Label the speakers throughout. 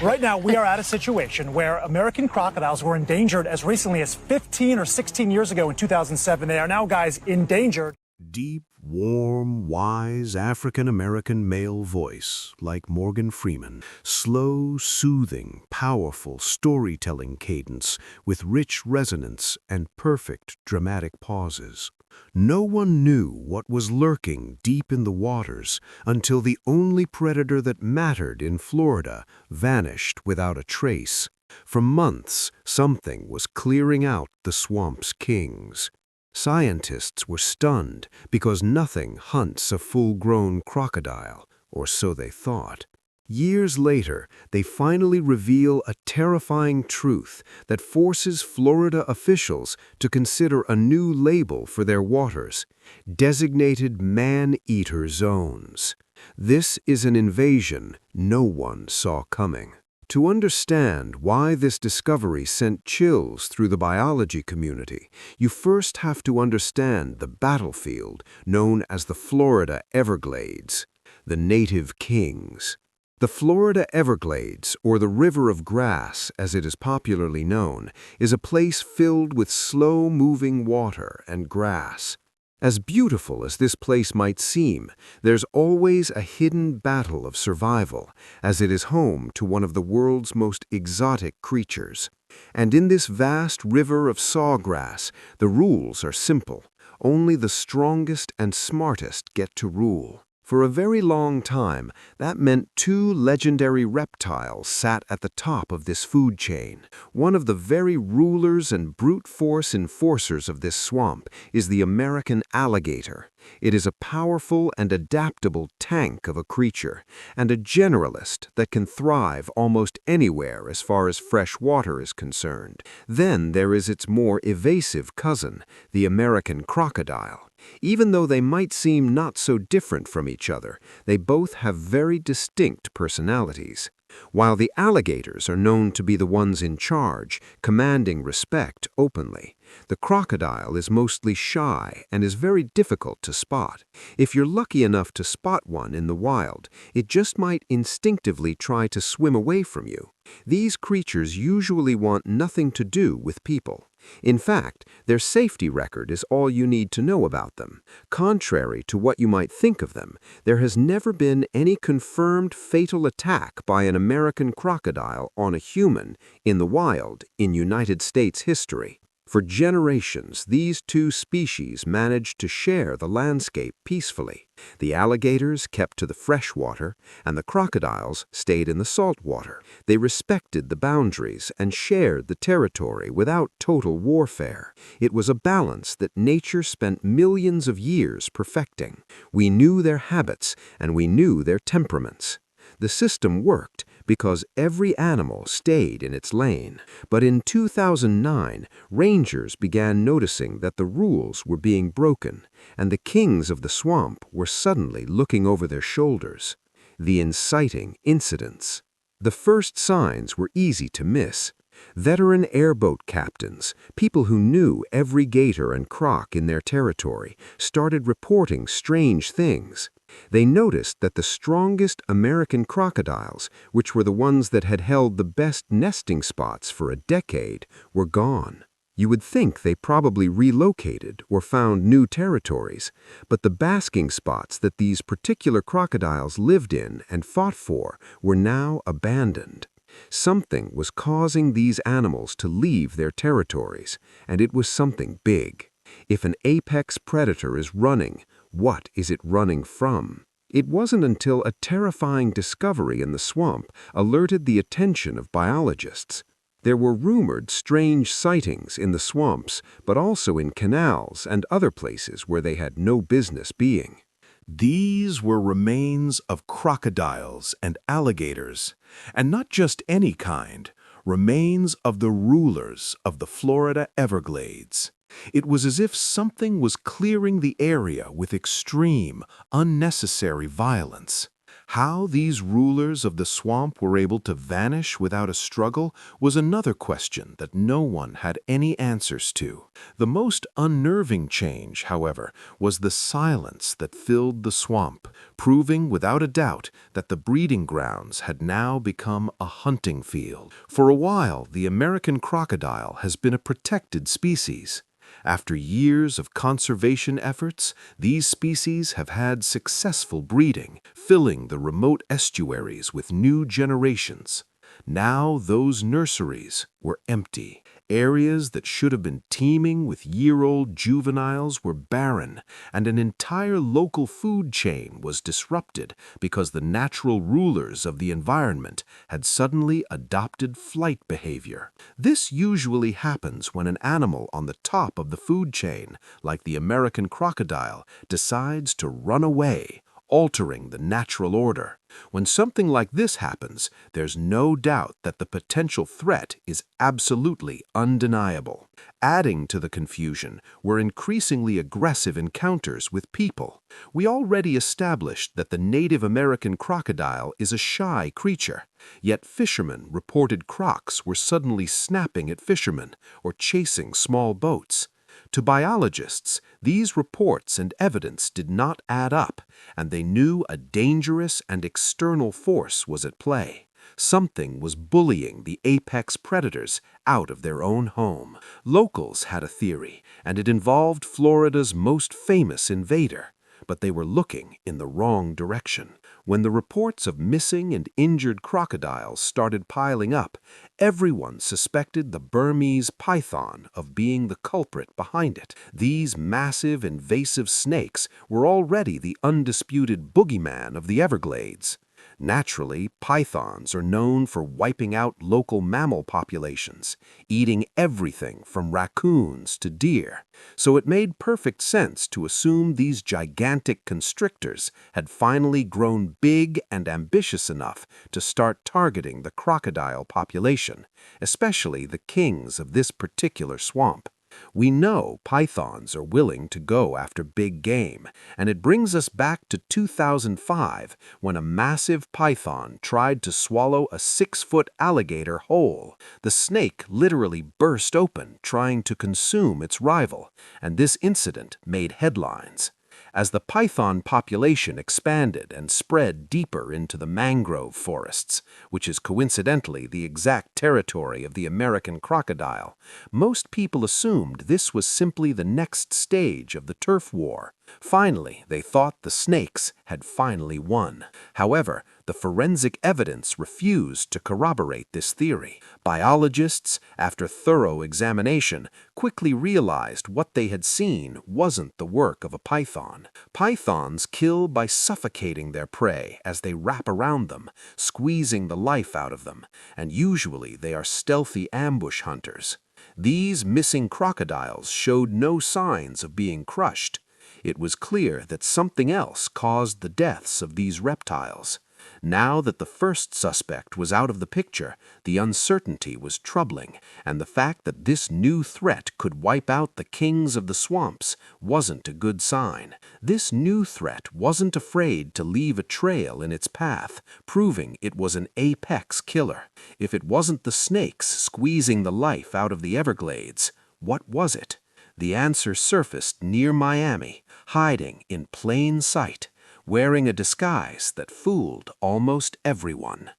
Speaker 1: Right now, we are at a situation where American crocodiles were endangered as recently as 15 or 16 years ago in 2007. They are now, guys, endangered.
Speaker 2: Deep, warm, wise African-American male voice, like Morgan Freeman. Slow, soothing, powerful storytelling cadence with rich resonance and perfect dramatic pauses. No one knew what was lurking deep in the waters until the only predator that mattered in Florida vanished without a trace. For months, something was clearing out the swamp's kings. Scientists were stunned because nothing hunts a full-grown crocodile, or so they thought. Years later, they finally reveal a terrifying truth that forces Florida officials to consider a new label for their waters: designated man-eater zones. This is an invasion no one saw coming. To understand why this discovery sent chills through the biology community, you first have to understand the battlefield known as the Florida Everglades, the native kings. The Florida Everglades, or the River of Grass as it is popularly known, is a place filled with slow-moving water and grass. As beautiful as this place might seem, there's always a hidden battle of survival, as it is home to one of the world's most exotic creatures. And in this vast river of sawgrass, the rules are simple. Only the strongest and smartest get to rule. For a very long time, that meant two legendary reptiles sat at the top of this food chain. One of the very rulers and brute force enforcers of this swamp is the American alligator. It is a powerful and adaptable tank of a creature, and a generalist that can thrive almost anywhere as far as fresh water is concerned. Then there is its more evasive cousin, the American crocodile. Even though they might seem not so different from each other, they both have very distinct personalities. While the alligators are known to be the ones in charge, commanding respect openly, the crocodile is mostly shy and is very difficult to spot. If you're lucky enough to spot one in the wild, it just might instinctively try to swim away from you. These creatures usually want nothing to do with people. In fact, their safety record is all you need to know about them. Contrary to what you might think of them, there has never been any confirmed fatal attack by an American crocodile on a human in the wild in United States history. For generations, these two species managed to share the landscape peacefully. The alligators kept to the fresh water, and the crocodiles stayed in the salt water. They respected the boundaries and shared the territory without total warfare. It was a balance that nature spent millions of years perfecting. We knew their habits, and we knew their temperaments. The system worked because every animal stayed in its lane. But in 2009, rangers began noticing that the rules were being broken, and the kings of the swamp were suddenly looking over their shoulders. The inciting incidents. The first signs were easy to miss. Veteran airboat captains, people who knew every gator and croc in their territory, started reporting strange things. They noticed that the strongest American crocodiles, which were the ones that had held the best nesting spots for a decade, were gone. You would think they probably relocated or found new territories, but the basking spots that these particular crocodiles lived in and fought for were now abandoned. Something was causing these animals to leave their territories, and it was something big. If an apex predator is running, what is it running from? It wasn't until a terrifying discovery in the swamp alerted the attention of biologists. There were rumored strange sightings in the swamps, but also in canals and other places where they had no business being.
Speaker 3: These were remains of crocodiles and alligators, and not just any kind, remains of the rulers of the Florida Everglades. It was as if something was clearing the area with extreme, unnecessary violence. How these rulers of the swamp were able to vanish without a struggle was another question that no one had any answers to. The most unnerving change, however, was the silence that filled the swamp, proving without a doubt that the breeding grounds had now become a hunting field. For a while, the American crocodile has been a protected species. After years of conservation efforts, these species have had successful breeding, filling the remote estuaries with new generations. Now those nurseries were empty. Areas that should have been teeming with year-old juveniles were barren, and an entire local food chain was disrupted because the natural rulers of the environment had suddenly adopted flight behavior. This usually happens when an animal on the top of the food chain, like the American crocodile, decides to run away, altering the natural order. When something like this happens, there's no doubt that the potential threat is absolutely undeniable. Adding to the confusion were increasingly aggressive encounters with people. We already established that the Native American crocodile is a shy creature, yet fishermen reported crocs were suddenly snapping at fishermen or chasing small boats. To biologists, these reports and evidence did not add up, and they knew a dangerous and external force was at play. Something was bullying the apex predators out of their own home. Locals had a theory, and it involved Florida's most famous invader. But they were looking in the wrong direction. When the reports of missing and injured crocodiles started piling up, everyone suspected the Burmese python of being the culprit behind it. These massive, invasive snakes were already the undisputed boogeyman of the Everglades. Naturally, pythons are known for wiping out local mammal populations, eating everything from raccoons to deer, so it made perfect sense to assume these gigantic constrictors had finally grown big and ambitious enough to start targeting the crocodile population, especially the kings of this particular swamp. We know pythons are willing to go after big game, and it brings us back to 2005 when a massive python tried to swallow a 6-foot alligator whole. The snake literally burst open trying to consume its rival, and this incident made headlines. As the python population expanded and spread deeper into the mangrove forests, which is coincidentally the exact territory of the American crocodile, most people assumed this was simply the next stage of the turf war. Finally, they thought the snakes had finally won. However, the forensic evidence refused to corroborate this theory. Biologists, after thorough examination, quickly realized what they had seen wasn't the work of a python. Pythons kill by suffocating their prey as they wrap around them, squeezing the life out of them, and usually they are stealthy ambush hunters. These missing crocodiles showed no signs of being crushed. It was clear that something else caused the deaths of these reptiles. Now that the first suspect was out of the picture, the uncertainty was troubling, and the fact that this new threat could wipe out the kings of the swamps wasn't a good sign. This new threat wasn't afraid to leave a trail in its path, proving it was an apex killer. If it wasn't the snakes squeezing the life out of the Everglades, what was it? The answer surfaced near Miami, hiding in plain sight, wearing a disguise that fooled almost everyone.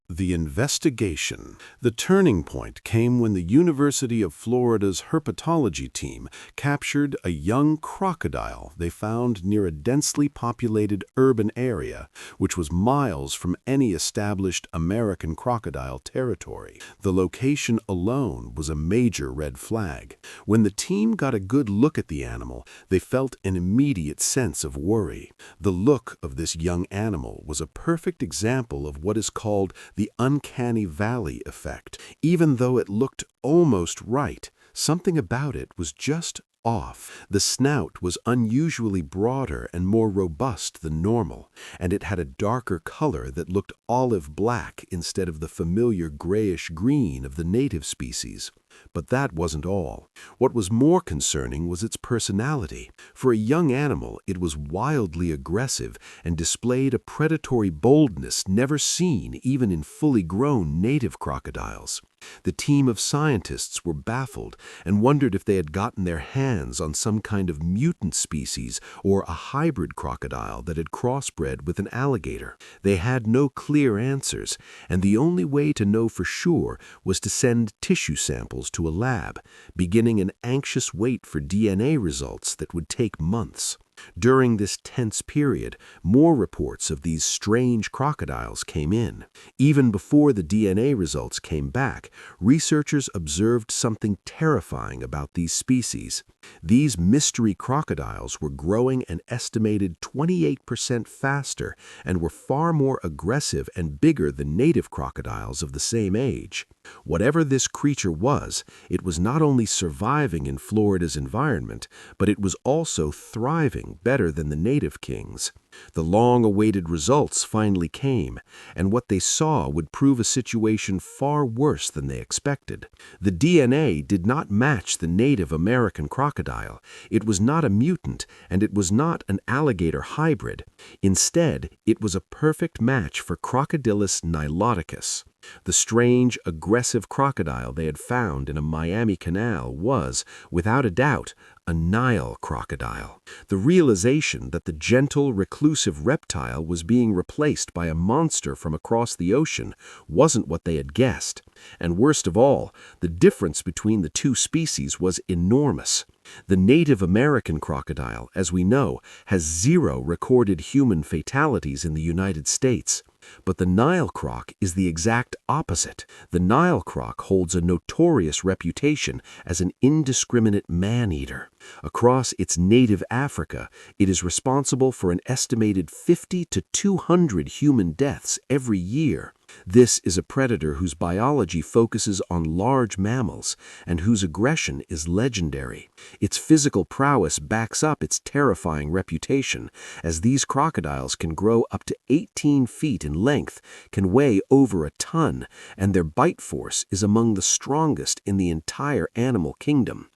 Speaker 2: The investigation. The turning point came when the University of Florida's herpetology team captured a young crocodile they found near a densely populated urban area, which was miles from any established American crocodile territory. The location alone was a major red flag. When the team got a good look at the animal, they felt an immediate sense of worry. The look of this young animal was a perfect example of what is called the uncanny valley effect. Even though it looked almost right, something about it was just off. The snout was unusually broader and more robust than normal, and it had a darker color that looked olive black instead of the familiar grayish-green of the native species. But that wasn't all. What was more concerning was its personality. For a young animal, it was wildly aggressive and displayed a predatory boldness never seen even in fully grown native crocodiles. The team of scientists were baffled and wondered if they had gotten their hands on some kind of mutant species or a hybrid crocodile that had crossbred with an alligator. They had no clear answers, and the only way to know for sure was to send tissue samples to a lab, beginning an anxious wait for DNA results that would take months. During this tense period, more reports of these strange crocodiles came in. Even before the DNA results came back, researchers observed something terrifying about these species. These mystery crocodiles were growing an estimated 28% faster and were far more aggressive and bigger than native crocodiles of the same age. Whatever this creature was, it was not only surviving in Florida's environment, but it was also thriving better than the native kings. The long-awaited results finally came, and what they saw would prove a situation far worse than they expected. The DNA did not match the Native American crocodile. It was not a mutant, and it was not an alligator hybrid. Instead, it was a perfect match for Crocodilus niloticus. The strange, aggressive crocodile they had found in a Miami canal was, without a doubt, a Nile crocodile. The realization that the gentle, reclusive reptile was being replaced by a monster from across the ocean wasn't what they had guessed. And worst of all, the difference between the two species was enormous. The Native American crocodile, as we know, has 0 recorded human fatalities in the United States. But the Nile croc is the exact opposite. The Nile croc holds a notorious reputation as an indiscriminate man-eater. Across its native Africa, it is responsible for an estimated 50 to 200 human deaths every year. This is a predator whose biology focuses on large mammals and whose aggression is legendary. Its physical prowess backs up its terrifying reputation, as these crocodiles can grow up to 18 feet in length, can weigh over a ton, and their bite force is among the strongest in the entire animal kingdom.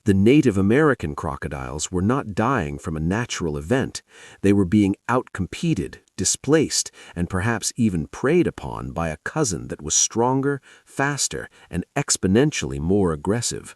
Speaker 2: The Native American crocodiles were not dying from a natural event. They were being outcompeted, displaced, and perhaps even preyed upon by a cousin that was stronger, faster, and exponentially more aggressive.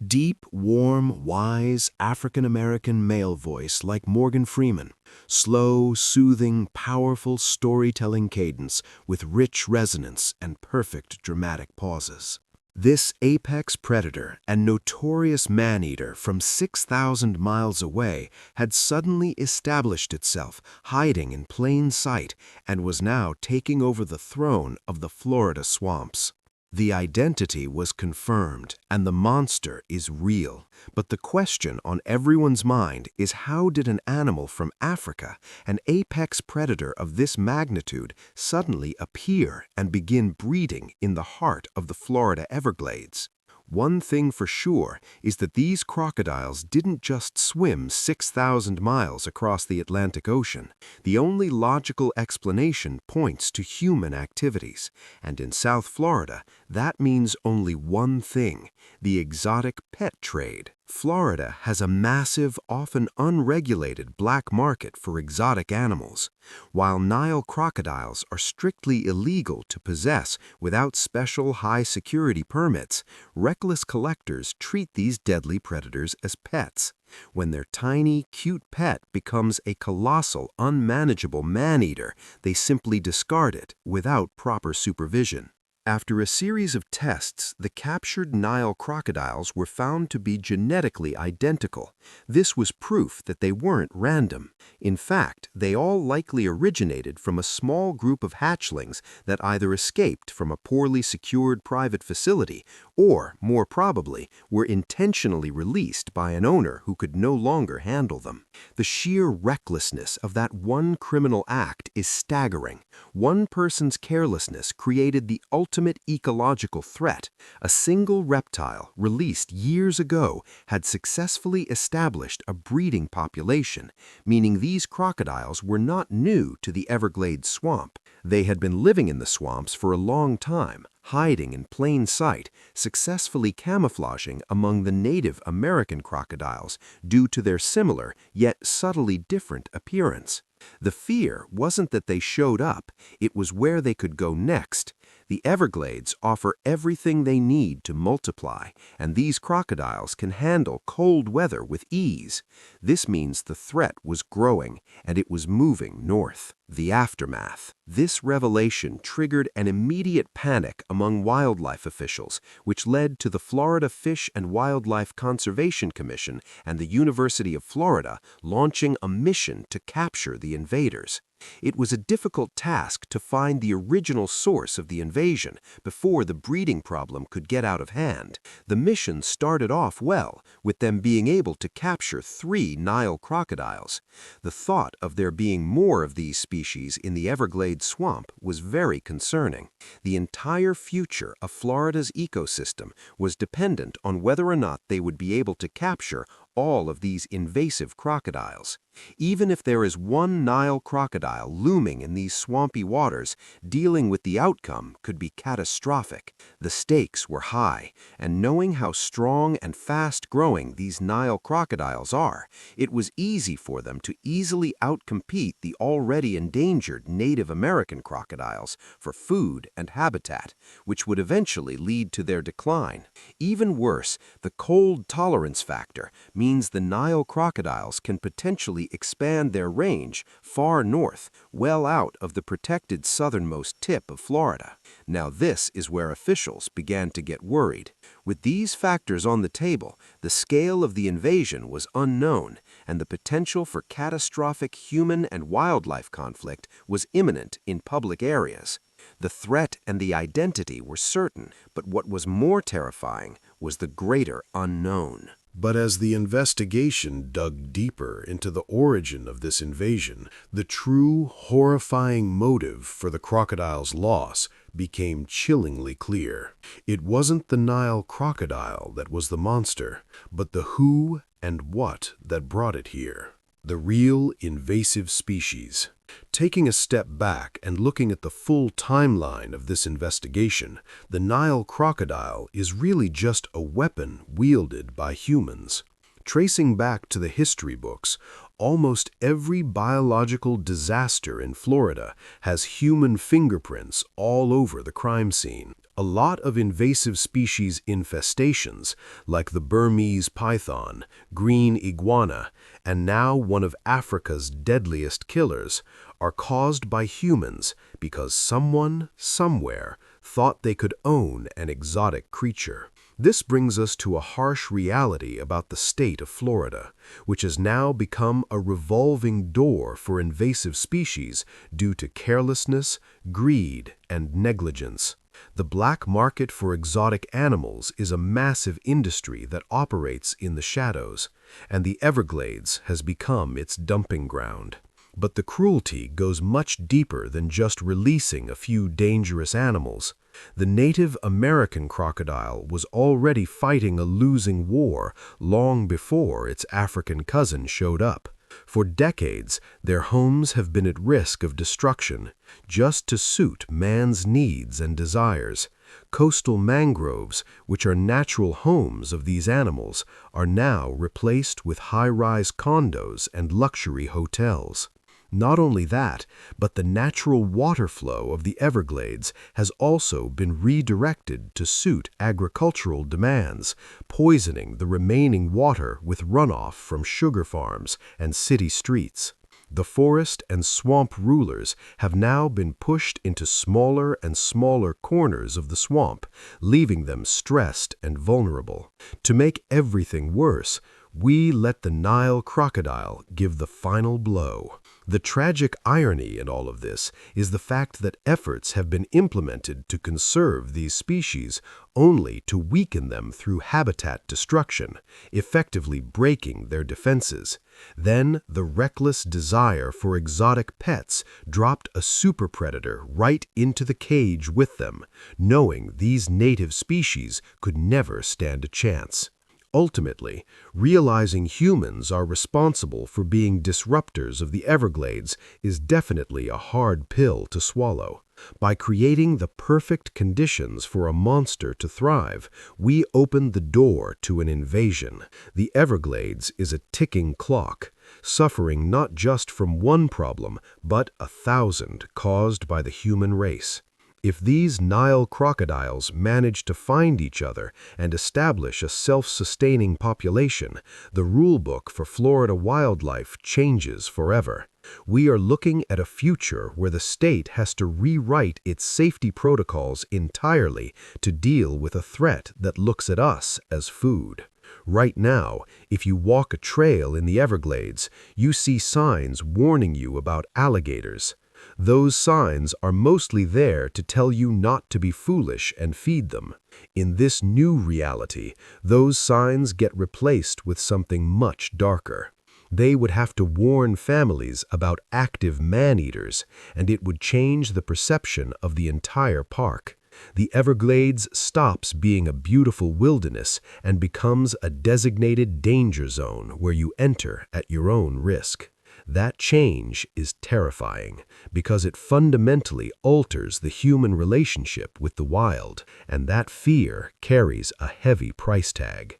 Speaker 4: Deep, warm, wise African-American male voice like Morgan Freeman. Slow, soothing, powerful storytelling cadence with rich resonance and perfect dramatic pauses. This apex predator and notorious man-eater from 6,000 miles away had suddenly established itself, hiding in plain sight, and was now taking over the throne of the Florida swamps. The identity was confirmed, and the monster is real. But the question on everyone's mind is, how did an animal from Africa, an apex predator of this magnitude, suddenly appear and begin breeding in the heart of the Florida Everglades? One thing for sure is that these crocodiles didn't just swim 6,000 miles across the Atlantic Ocean. The only logical explanation points to human activities, and in South Florida, that means only one thing: the exotic pet trade. Florida has a massive, often unregulated black market for exotic animals. While Nile crocodiles are strictly illegal to possess without special high-security permits, reckless collectors treat these deadly predators as pets. When their tiny, cute pet becomes a colossal, unmanageable man-eater, they simply discard it without proper supervision. After a series of tests, the captured Nile crocodiles were found to be genetically identical. This was proof that they weren't random. In fact, they all likely originated from a small group of hatchlings that either escaped from a poorly secured private facility or, more probably, were intentionally released by an owner who could no longer handle them. The sheer recklessness of that one criminal act is staggering. One person's carelessness created the ultimate ecological threat. A single reptile, released years ago, had successfully established a breeding population, meaning these crocodiles were not new to the Everglades swamp. They had been living in the swamps for a long time, hiding in plain sight, successfully camouflaging among the native American crocodiles due to their similar yet subtly different appearance. The fear wasn't that they showed up, it was where they could go next. The Everglades offer everything they need to multiply, and these crocodiles can handle cold weather with ease. This means the threat was growing, and it was moving north. The aftermath. This revelation triggered an immediate panic among wildlife officials, which led to the Florida Fish and Wildlife Conservation Commission and the University of Florida launching a mission to capture the invaders. It was a difficult task to find the original source of the invasion before the breeding problem could get out of hand. The mission started off well, with them being able to capture 3 Nile crocodiles. The thought of there being more of these species in the Everglades swamp was very concerning. The entire future of Florida's ecosystem was dependent on whether or not they would be able to capture all of these invasive crocodiles. Even if there is one Nile crocodile looming in these swampy waters, dealing with the outcome could be catastrophic. The stakes were high, and knowing how strong and fast-growing these Nile crocodiles are, it was easy for them to easily outcompete the already endangered Native American crocodiles for food and habitat, which would eventually lead to their decline. Even worse, the cold tolerance factor means the Nile crocodiles can potentially expand their range far north, well out of the protected southernmost tip of Florida. Now this is where officials began to get worried. With these factors on the table, the scale of the invasion was unknown, and the potential for catastrophic human and wildlife conflict was imminent in public areas. The threat and the identity were certain, but what was more terrifying was the greater unknown.
Speaker 2: But as the investigation dug deeper into the origin of this invasion, the true, horrifying motive for the crocodile's loss became chillingly clear. It wasn't the Nile crocodile that was the monster, but the who and what that brought it here. The real invasive species. Taking a step back and looking at the full timeline of this investigation, the Nile crocodile is really just a weapon wielded by humans. Tracing back to the history books, almost every biological disaster in Florida has human fingerprints all over the crime scene. A lot of invasive species infestations, like the Burmese python, green iguana, and now one of Africa's deadliest killers, are caused by humans because someone, somewhere, thought they could own an exotic creature. This brings us to a harsh reality about the state of Florida, which has now become a revolving door for invasive species due to carelessness, greed, and negligence. The black market for exotic animals is a massive industry that operates in the shadows, and the Everglades has become its dumping ground. But the cruelty goes much deeper than just releasing a few dangerous animals. The Native American crocodile was already fighting a losing war long before its African cousin showed up. For decades, their homes have been at risk of destruction, just to suit man's needs and desires. Coastal mangroves, which are natural homes of these animals, are now replaced with high-rise condos and luxury hotels. Not only that, but the natural water flow of the Everglades has also been redirected to suit agricultural demands, poisoning the remaining water with runoff from sugar farms and city streets. The forest and swamp rulers have now been pushed into smaller and smaller corners of the swamp, leaving them stressed and vulnerable. To make everything worse, we let the Nile crocodile give the final blow. The tragic irony in all of this is the fact that efforts have been implemented to conserve these species only to weaken them through habitat destruction, effectively breaking their defenses. Then the reckless desire for exotic pets dropped a super predator right into the cage with them, knowing these native species could never stand a chance.
Speaker 4: Ultimately, realizing humans are responsible for being disruptors of the Everglades is definitely a hard pill to swallow. By creating the perfect conditions for a monster to thrive, we open the door to an invasion. The Everglades is a ticking clock, suffering not just from one problem, but 1,000 caused by the human race. If these Nile crocodiles manage to find each other and establish a self-sustaining population, the rulebook for Florida wildlife changes forever. We are looking at a future where the state has to rewrite its safety protocols entirely to deal with a threat that looks at us as food. Right now, if you walk a trail in the Everglades, you see signs warning you about alligators. Those signs are mostly there to tell you not to be foolish and feed them. In this new reality, those signs get replaced with something much darker. They would have to warn families about active man-eaters, and it would change the perception of the entire park. The Everglades stops being a beautiful wilderness and becomes a designated danger zone where you enter at your own risk. That change is terrifying because it fundamentally alters the human relationship with the wild, and that fear carries a heavy price tag.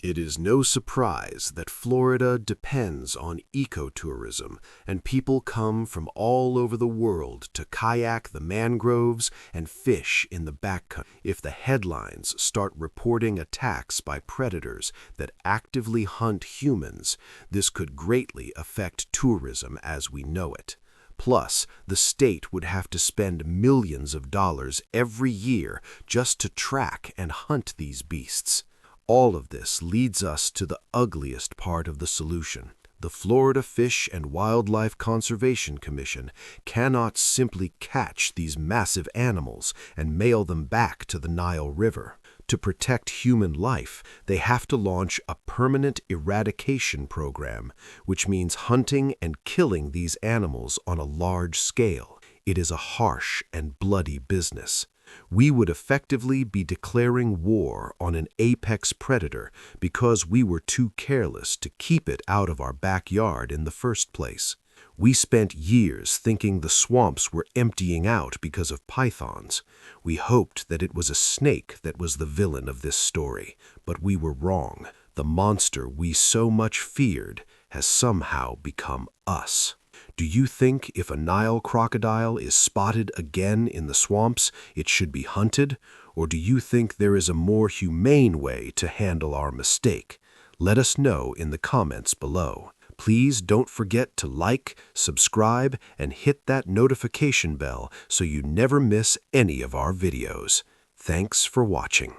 Speaker 2: It is no surprise that Florida depends on ecotourism, and people come from all over the world to kayak the mangroves and fish in the backcountry. If the headlines start reporting attacks by predators that actively hunt humans, this could greatly affect tourism as we know it. Plus, the state would have to spend millions of dollars every year just to track and hunt these beasts. All of this leads us to the ugliest part of the solution. The Florida Fish and Wildlife Conservation Commission cannot simply catch these massive animals and mail them back to the Nile River. To protect human life, they have to launch a permanent eradication program, which means hunting and killing these animals on a large scale. It is a harsh and bloody business. We would effectively be declaring war on an apex predator because we were too careless to keep it out of our backyard in the first place. We spent years thinking the swamps were emptying out because of pythons. We hoped that it was a snake that was the villain of this story, but we were wrong. The monster we so much feared has somehow become us. Do you think if a Nile crocodile is spotted again in the swamps, it should be hunted? Or do you think there is a more humane way to handle our mistake? Let us know in the comments below. Please don't forget to like, subscribe, and hit that notification bell so you never miss any of our videos. Thanks for watching.